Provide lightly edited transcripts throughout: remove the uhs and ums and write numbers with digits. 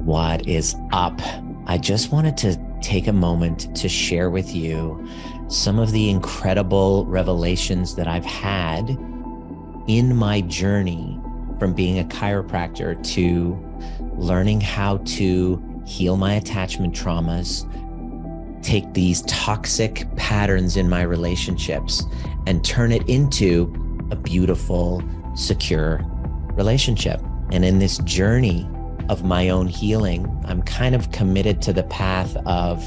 What is up? I just wanted to take a moment to share with you some of the incredible revelations that I've had in my journey from being a chiropractor to learning how to heal my attachment traumas, take these toxic patterns in my relationships and turn it into a beautiful, secure relationship. And in this journey of my own healing, I'm kind of committed to the path of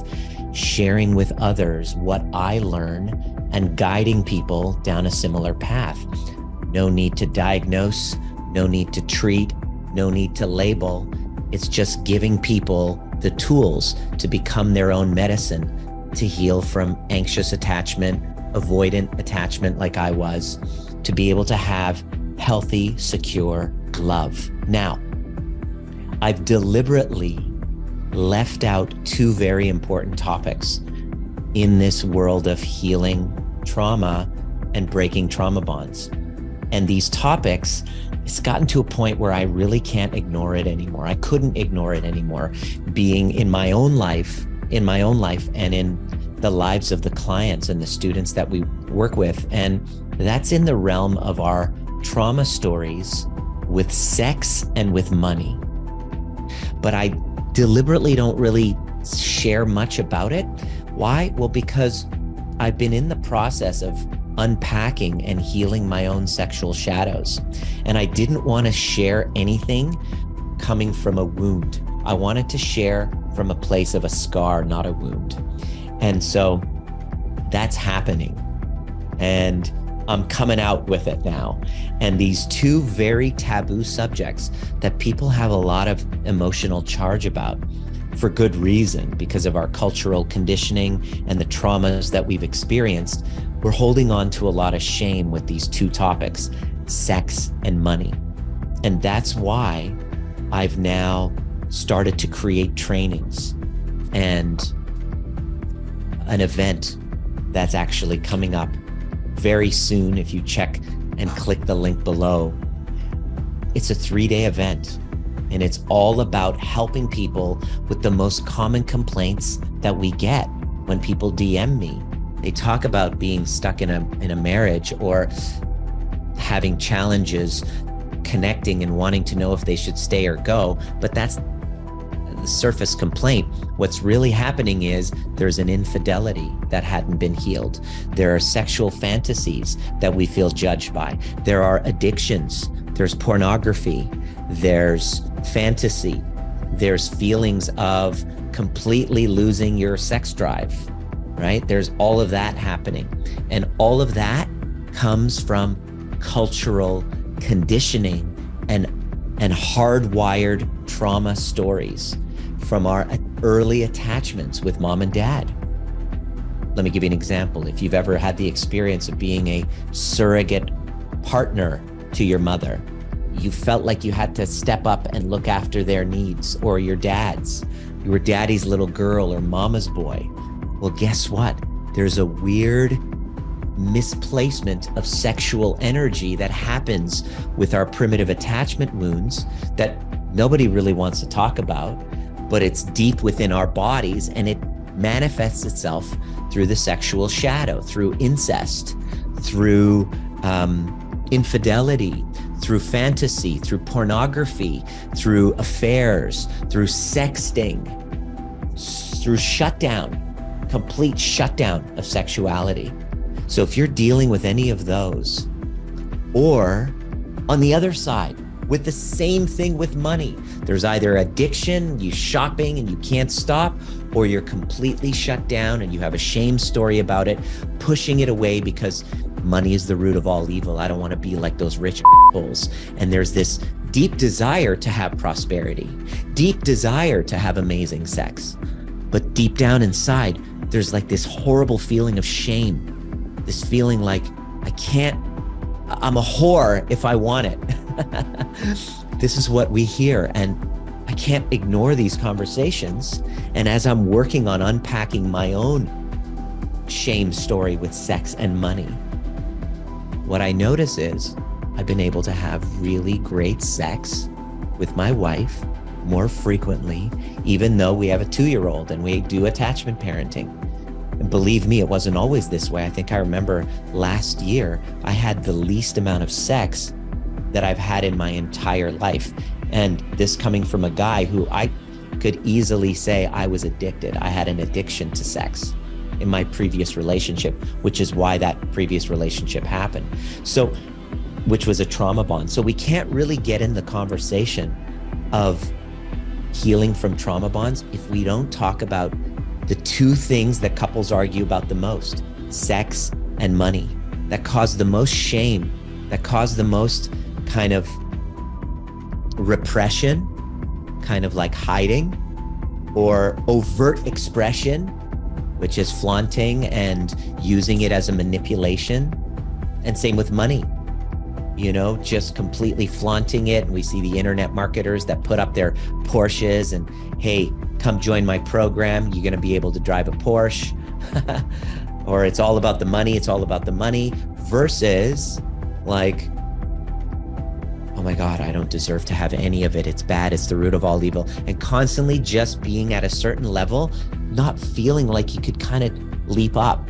sharing with others what I learn and guiding people down a similar path. No need to diagnose, no need to treat, no need to label. It's just giving people the tools to become their own medicine, to heal from anxious attachment, avoidant attachment like I was, to be able to have healthy, secure love. Now, I've deliberately left out two very important topics in this world of healing trauma and breaking trauma bonds. And these topics, it's gotten to a point where I really can't ignore it anymore. I couldn't ignore it anymore, being in my own life and in the lives of the clients and the students that we work with. And that's in the realm of our trauma stories with sex and with money. But I deliberately don't really share much about it. Why? Well, because I've been in the process of unpacking and healing my own sexual shadows. And I didn't want to share anything coming from a wound. I wanted to share from a place of a scar, not a wound. And so that's happening. And I'm coming out with it now. And these two very taboo subjects that people have a lot of emotional charge about, for good reason, because of our cultural conditioning and the traumas that we've experienced, we're holding on to a lot of shame with these two topics, sex and money. And that's why I've now started to create trainings and an event that's actually coming up very soon. If you check and click the link below, it's a 3-day event. And it's all about helping people with the most common complaints that we get when people DM me. They talk about being stuck in a marriage or having challenges connecting and wanting to know if they should stay or go. But that's the surface complaint. What's really happening is there's an infidelity that hadn't been healed. There are sexual fantasies that we feel judged by. There are addictions. There's pornography. There's fantasy. There's feelings of completely losing your sex drive, right? There's all of that happening. And all of that comes from cultural conditioning and hardwired trauma stories from our early attachments with mom and dad. Let me give you an example. If you've ever had the experience of being a surrogate partner to your mother, you felt like you had to step up and look after their needs, or your dad's. You were daddy's little girl or mama's boy. Well, guess what? There's a weird misplacement of sexual energy that happens with our primitive attachment wounds that nobody really wants to talk about, but it's deep within our bodies, and it manifests itself through the sexual shadow, through incest, through infidelity, through fantasy, through pornography, through affairs, through sexting, through shutdown, complete shutdown of sexuality. So if you're dealing with any of those, or on the other side, with the same thing with money, there's either addiction, you shopping and you can't stop, or you're completely shut down and you have a shame story about it, pushing it away because money is the root of all evil. I don't want to be like those rich assholes. And there's this deep desire to have prosperity, deep desire to have amazing sex. But deep down inside, there's like this horrible feeling of shame, this feeling like I'm a whore if I want it. This is what we hear. And I can't ignore these conversations. And as I'm working on unpacking my own shame story with sex and money, what I notice is I've been able to have really great sex with my wife more frequently, even though we have a 2-year-old and we do attachment parenting. And believe me, it wasn't always this way. I think I remember last year, I had the least amount of sex that I've had in my entire life. And this coming from a guy who I could easily say I was addicted. I had an addiction to sex in my previous relationship, which is why that previous relationship happened. So, which was a trauma bond. So we can't really get in the conversation of healing from trauma bonds if we don't talk about the two things that couples argue about the most: sex and money, that cause the most shame, that cause the most kind of repression, kind of like hiding, or overt expression, which is flaunting and using it as a manipulation. And same with money, you know, just completely flaunting it. We see the internet marketers that put up their Porsches and, hey, come join my program. You're going to be able to drive a Porsche. Or it's all about the money. It's all about the money, versus like, oh my God, I don't deserve to have any of it. It's bad. It's the root of all evil. And constantly just being at a certain level, not feeling like you could kind of leap up.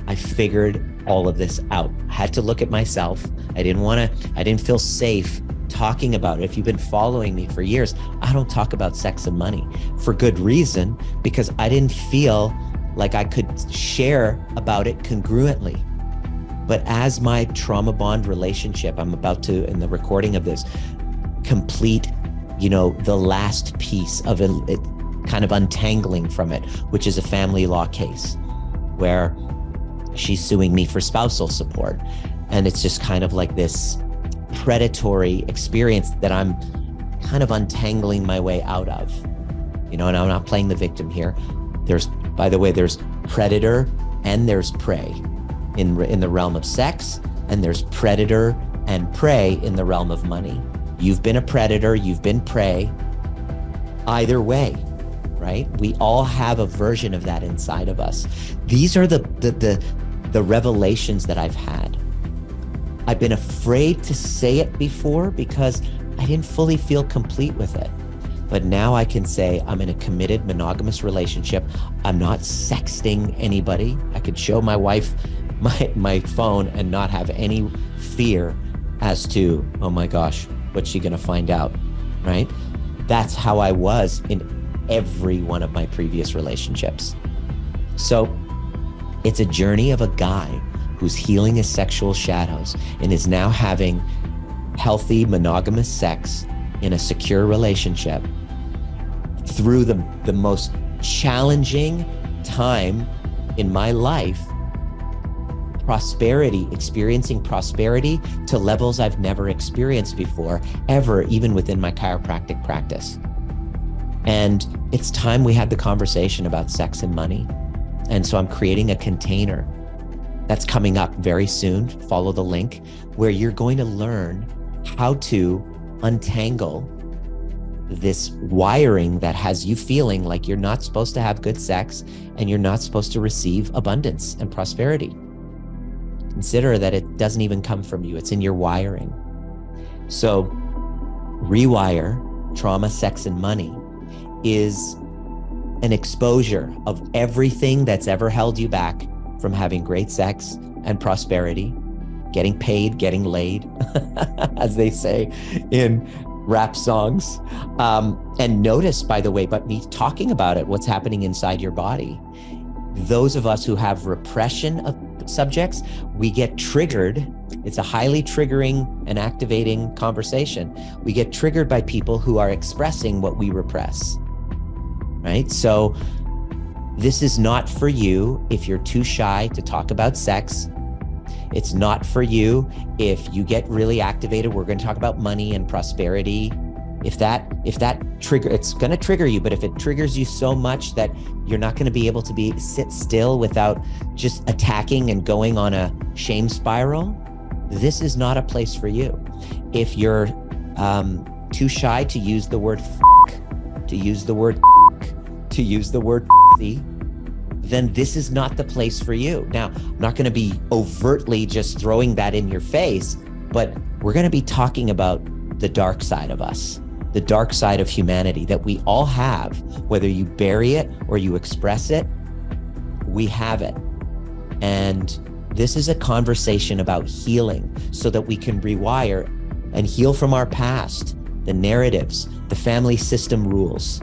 I figured all of this out. I had to look at myself. I didn't feel safe talking about it. If you've been following me for years, I don't talk about sex and money for good reason, because I didn't feel like I could share about it congruently. But as my trauma bond relationship, I'm about to, in the recording of this, complete, you know, the last piece of it, kind of untangling from it, which is a family law case where she's suing me for spousal support. And it's just kind of like this predatory experience that I'm kind of untangling my way out of, you know, and I'm not playing the victim here. By the way, there's predator and there's prey in the realm of sex, and there's predator and prey in the realm of money. You've been a predator, you've been prey. Either way, right? We all have a version of that inside of us. These are the revelations that I've had. I've been afraid to say it before because I didn't fully feel complete with it. But now I can say I'm in a committed monogamous relationship. I'm not sexting anybody. I could show my wife my phone and not have any fear as to, oh my gosh, what's she gonna find out, right? That's how I was in every one of my previous relationships. So it's a journey of a guy who's healing his sexual shadows and is now having healthy monogamous sex in a secure relationship through the most challenging time in my life. Prosperity, experiencing prosperity to levels I've never experienced before, ever, even within my chiropractic practice. And it's time we had the conversation about sex and money. And so I'm creating a container that's coming up very soon. Follow the link, where you're going to learn how to untangle this wiring that has you feeling like you're not supposed to have good sex and you're not supposed to receive abundance and prosperity. Consider that it doesn't even come from you. It's in your wiring. So rewire trauma, sex, and money is an exposure of everything that's ever held you back from having great sex and prosperity, getting paid, getting laid, as they say in rap songs. And notice, by the way, but me talking about it, what's happening inside your body. Those of us who have repression of subjects, we get triggered. It's a highly triggering and activating conversation. We get triggered by people who are expressing what we repress, right? So this is not for you if you're too shy to talk about sex. It's not for you if you get really activated. We're going to talk about money and prosperity. If that trigger, it's going to trigger you, but if it triggers you so much that you're not going to be able to sit still without just attacking and going on a shame spiral, this is not a place for you. If you're too shy to use the word to use the word to use the word then this is not the place for you. Now, I'm not going to be overtly just throwing that in your face, but we're going to be talking about the dark side of us. the dark side of humanity that we all have, whether you bury it or you express it, we have it. And this is a conversation about healing so that we can rewire and heal from our past, the narratives, the family system rules,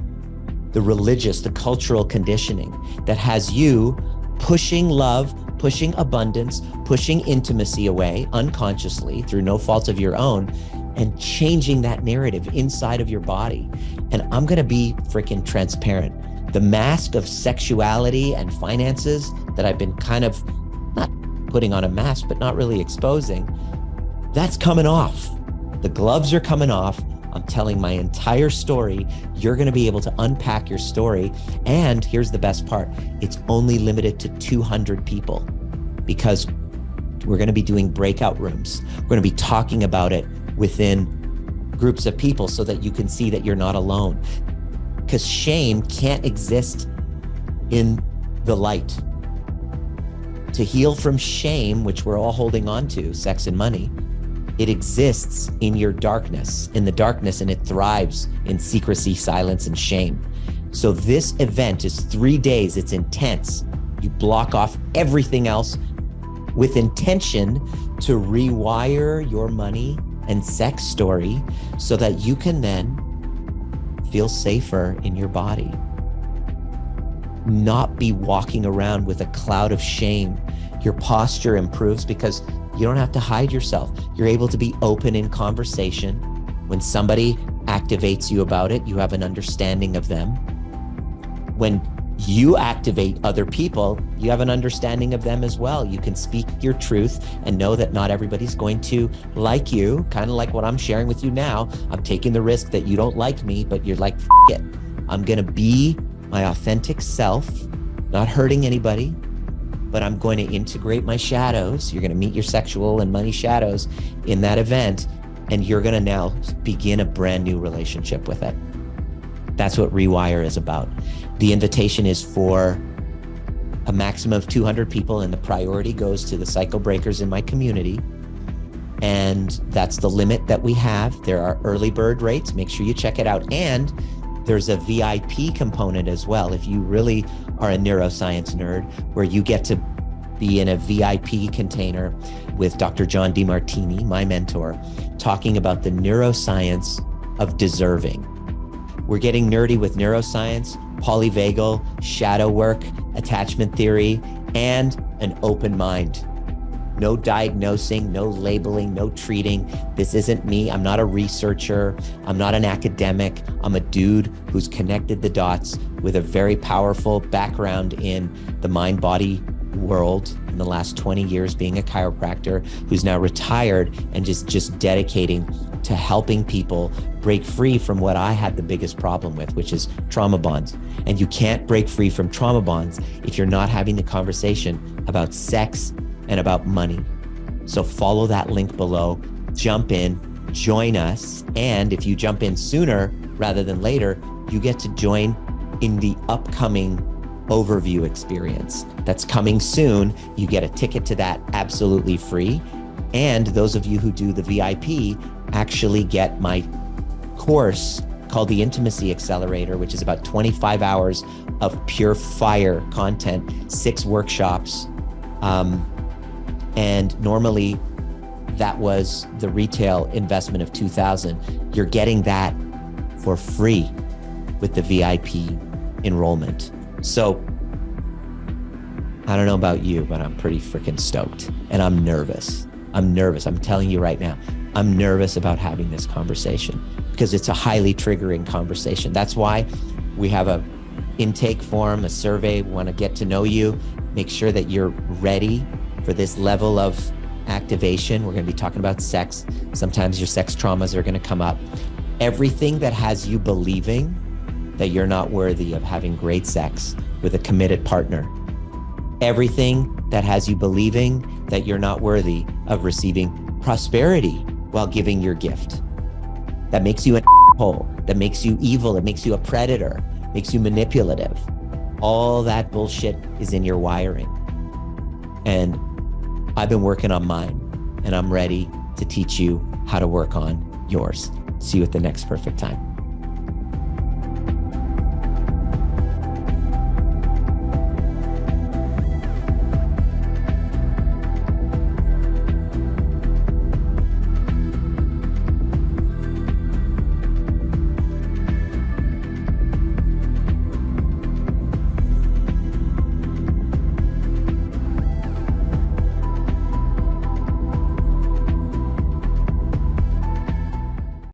the religious, the cultural conditioning that has you pushing love, pushing abundance, pushing intimacy away unconsciously through no fault of your own, and changing that narrative inside of your body. And I'm gonna be freaking transparent. The mask of sexuality and finances that I've been kind of not putting on a mask, but not really exposing, that's coming off. The gloves are coming off. I'm telling my entire story. You're gonna be able to unpack your story. And here's the best part. It's only limited to 200 people because we're gonna be doing breakout rooms. We're gonna be talking about it within groups of people so that you can see that you're not alone. Because shame can't exist in the light. To heal from shame, which we're all holding on to, sex and money, it exists in your darkness, in the darkness, and it thrives in secrecy, silence, and shame. So this event is 3 days. It's intense. You block off everything else with intention to rewire your money and sex story so that you can then feel safer in your body. Not be walking around with a cloud of shame. Your posture improves because you don't have to hide yourself. You're able to be open in conversation. When somebody activates you about it, you have an understanding of them. When you activate other people, you have an understanding of them as well. You can speak your truth and know that not everybody's going to like you, kind of like what I'm sharing with you now. I'm taking the risk that you don't like me, but you're like, F it. I'm gonna be my authentic self, not hurting anybody, but I'm going to integrate my shadows. You're going to meet your sexual and money shadows in that event, and you're going to now begin a brand new relationship with it. That's what Rewire is about. The invitation is for a maximum of 200 people, and the priority goes to the cycle breakers in my community. And that's the limit that we have. There are early bird rates. Make sure you check it out. And there's a VIP component as well. If you really are a neuroscience nerd, where you get to be in a VIP container with Dr. John DeMartini, my mentor, talking about the neuroscience of deserving. We're getting nerdy with neuroscience, polyvagal, shadow work, attachment theory, and an open mind. No diagnosing, no labeling, no treating. This isn't me. I'm not a researcher. I'm not an academic. I'm a dude who's connected the dots with a very powerful background in the mind-body world in the last 20 years being a chiropractor, who's now retired and just dedicating to helping people break free from what I had the biggest problem with, which is trauma bonds. And you can't break free from trauma bonds if you're not having the conversation about sex and about money. So follow that link below, jump in, join us. And if you jump in sooner rather than later, you get to join in the upcoming overview experience that's coming soon. You get a ticket to that absolutely free. And those of you who do the VIP actually get my course called the Intimacy Accelerator, which is about 25 hours of pure fire content, 6 workshops. And normally that was the retail investment of $2,000. You're getting that for free with the VIP enrollment. So I don't know about you, but I'm pretty freaking stoked, and I'm nervous. I'm nervous. I'm telling you right now, I'm nervous about having this conversation because it's a highly triggering conversation. That's why we have a intake form, a survey. We want to get to know you, make sure that you're ready for this level of activation. We're going to be talking about sex. Sometimes your sex traumas are going to come up. Everything that has you believing that you're not worthy of having great sex with a committed partner. Everything that has you believing that you're not worthy of receiving prosperity while giving your gift. That makes you an asshole, that makes you evil, it makes you a predator, makes you manipulative. All that bullshit is in your wiring. And I've been working on mine, and I'm ready to teach you how to work on yours. See you at the next perfect time.